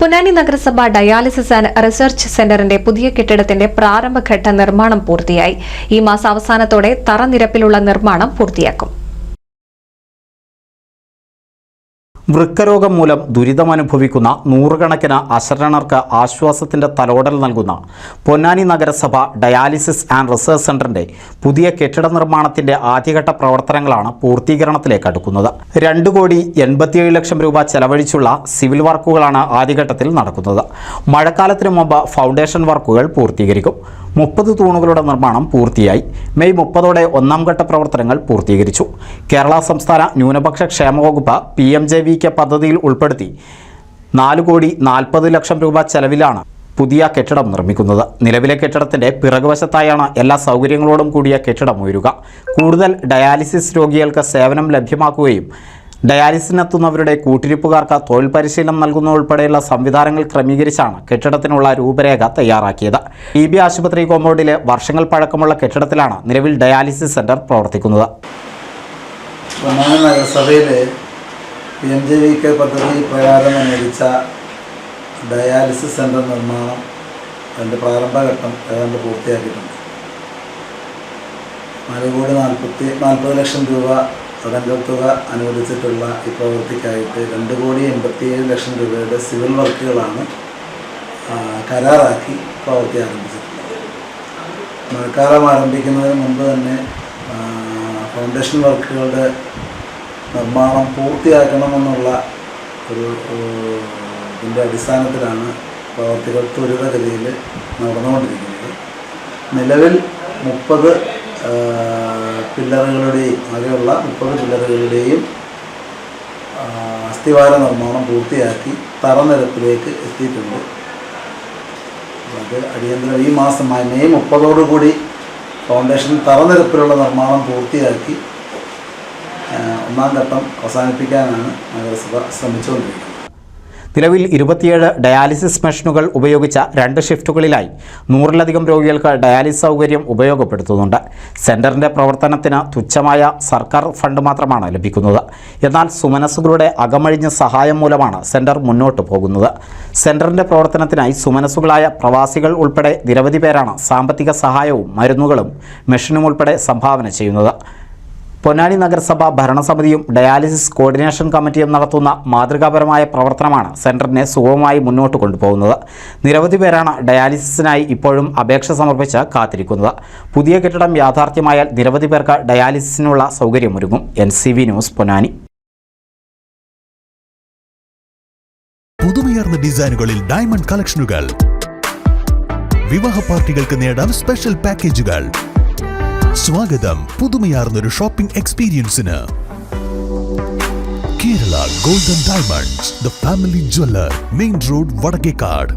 പൊന്നാനി നഗരസഭ dialysis and research സെന്ററിന്റെ പുതിയ കെട്ടിടത്തിന്റെ പ്രാരംഭഘട്ട നിർമ്മാണം പൂർത്തിയായി. ഈ മാസാവസാനത്തോടെ തറനിരപ്പിലുള്ള നിർമ്മാണം പൂർത്തിയാക്കും. വൃക്കരോഗം മൂലം ദുരിതമനുഭവിക്കുന്ന നൂറുകണക്കിന് അശരണർക്ക് ആശ്വാസത്തിന്റെ തലോടൽ നൽകുന്ന പൊന്നാനി നഗരസഭ ഡയാലിസിസ് ആൻഡ് റിസർച്ച് സെന്ററിന്റെ പുതിയ കെട്ടിട നിർമ്മാണത്തിന്റെ ആദ്യഘട്ട പ്രവർത്തനങ്ങളാണ് പൂർത്തീകരണത്തിലേക്ക് അടുക്കുന്നത്. 2,87,00,000 രൂപ ചെലവഴിച്ചുള്ള സിവിൽ വർക്കുകളാണ് ആദ്യഘട്ടത്തിൽ നടക്കുന്നത്. മഴക്കാലത്തിനു മുമ്പ് ഫൗണ്ടേഷൻ വർക്കുകൾ പൂർത്തീകരിക്കും. 30 തൂണുകളുടെ നിർമ്മാണം പൂർത്തിയായി. മെയ് 30 ഒന്നാം ഘട്ട പ്രവർത്തനങ്ങൾ പൂർത്തീകരിച്ചു. കേരള സംസ്ഥാന ന്യൂനപക്ഷ ക്ഷേമ വകുപ്പ് PMJVK പദ്ധതിയിൽ ഉൾപ്പെടുത്തി 4,40,00,000 രൂപ ചെലവിലാണ് പുതിയ കെട്ടിടം നിർമ്മിക്കുന്നത്. നിലവിലെ കെട്ടിടത്തിന്റെ പിറകുവശത്തായാണ് എല്ലാ സൗകര്യങ്ങളോടും കൂടിയ കെട്ടിടം ഉയരുക. കൂടുതൽ ഡയാലിസിസ് രോഗികൾക്ക് സേവനം ലഭ്യമാക്കുകയും ഡയാലിസിനെത്തുന്നവരുടെ കൂട്ടിരിപ്പുകാർക്ക് തൊഴിൽ പരിശീലനം നൽകുന്നതുൾപ്പെടെയുള്ള സംവിധാനങ്ങൾ ക്രമീകരിച്ചാണ് കെട്ടിടത്തിനുള്ള രൂപരേഖ തയ്യാറാക്കിയത്. EB ആശുപത്രി കോമ്പൗണ്ടിലെ വർഷങ്ങൾ പഴക്കമുള്ള കെട്ടിടത്തിലാണ് നിലവിൽ ഡയാലിസിസ് സെന്റർ പ്രവർത്തിക്കുന്നത്. പൊന്നാനി നഗരസഭയിലെ PMJVK പദ്ധതി പ്രകാരം അനുവദിച്ച ഡയാലിസിസ് സെന്റർ നിർമ്മാണം അതിൻ്റെ പ്രാരംഭഘട്ടം ഏതാണ്ട് പൂർത്തിയാക്കിയിട്ടുണ്ട്. 4,40,00,000 രൂപ അടങ്കൽ തുക അനുവദിച്ചിട്ടുള്ള ഈ പ്രവൃത്തിക്കായിട്ട് 2,87,00,000 രൂപയുടെ സിവിൽ വർക്കുകളാണ് കരാറാക്കി പ്രവൃത്തി ആരംഭിച്ചിട്ടുള്ളത്. മഴക്കാലം ആരംഭിക്കുന്നതിന് മുമ്പ് തന്നെ ഫൗണ്ടേഷൻ വർക്കുകളുടെ നിർമ്മാണം പൂർത്തിയാക്കണമെന്നുള്ള ഇതിൻ്റെ അടിസ്ഥാനത്തിലാണ് പ്രവൃത്തികൾ ത്വരിതഗതിയിൽ നടന്നുകൊണ്ടിരിക്കുന്നത്. നിലവിൽ 30 പില്ലറുകളുടെയും ആകെയുള്ള 30 പില്ലറുകളുടെയും അസ്ഥിവാര നിർമ്മാണം പൂർത്തിയാക്കി തറനിരപ്പിലേക്ക് എത്തിയിട്ടുണ്ട്. അത് അടിയന്തരം ഈ മാസം മെയ് 30 ഫൗണ്ടേഷൻ തറനിരപ്പിലുള്ള നിർമ്മാണം പൂർത്തിയാക്കി ഒന്നാം ഘട്ടം അവസാനിപ്പിക്കാനാണ് നഗരസഭ ശ്രമിച്ചുകൊണ്ടിരിക്കുന്നത്. നിലവിൽ 27 ഡയാലിസിസ് മെഷീനുകൾ ഉപയോഗിച്ച 2 ഷിഫ്റ്റുകളിലായി 100-ലധികം രോഗികൾക്ക് ഡയാലിസിസ് സൗകര്യം ഉപയോഗപ്പെടുത്തുന്നുണ്ട്. സെന്ററിന്റെ പ്രവർത്തനത്തിന് തുച്ഛമായ സർക്കാർ ഫണ്ട് മാത്രമാണ് ലഭിക്കുന്നത്. എന്നാൽ സുമനസ്സുകളുടെ അകമഴിഞ്ഞ സഹായം മൂലമാണ് സെന്റർ മുന്നോട്ട് പോകുന്നത്. സെന്ററിന്റെ പ്രവർത്തനത്തിനായി സുമനസ്സുകളായ പ്രവാസികൾ ഉൾപ്പെടെ നിരവധി പേരാണ് സാമ്പത്തിക സഹായവും മരുന്നുകളും മെഷീനും ഉൾപ്പെടെ സംഭാവന ചെയ്യുന്നത്. പൊന്നാനി നഗരസഭ ഭരണസമിതിയും ഡയാലിസിസ് കോർഡിനേഷൻ കമ്മിറ്റിയും നടത്തുന്ന മാതൃകാപരമായ പ്രവർത്തനമാണ് സെന്ററിനെ സുഗമമായി മുന്നോട്ട് കൊണ്ടുപോകുന്നത്. നിരവധി പേരാണ് ഡയാലിസിസിനായി ഇപ്പോഴും അപേക്ഷ സമർപ്പിച്ച് കാത്തിരിക്കുന്നത്. പുതിയ കെട്ടിടം യാഥാർത്ഥ്യമായാൽ നിരവധി പേർക്ക് ഡയാലിസിസിനുള്ള സൗകര്യമൊരുങ്ങും. NCV news Ponnani. പുതുമയാർന്ന ഡിസൈനുകളിൽ ഡയമണ്ട് കളക്ഷനുകൾ, വിവാഹ പാർട്ടികൾക്ക് നേടാൻ സ്പെഷ്യൽ പാക്കേജുകൾ. സ്വാഗതം പുതുമയാർന്നൊരു ഷോപ്പിംഗ് എക്സ്പീരിയൻസിന്. Kerala golden diamonds, the family jeweller, main road, Vadakkekad.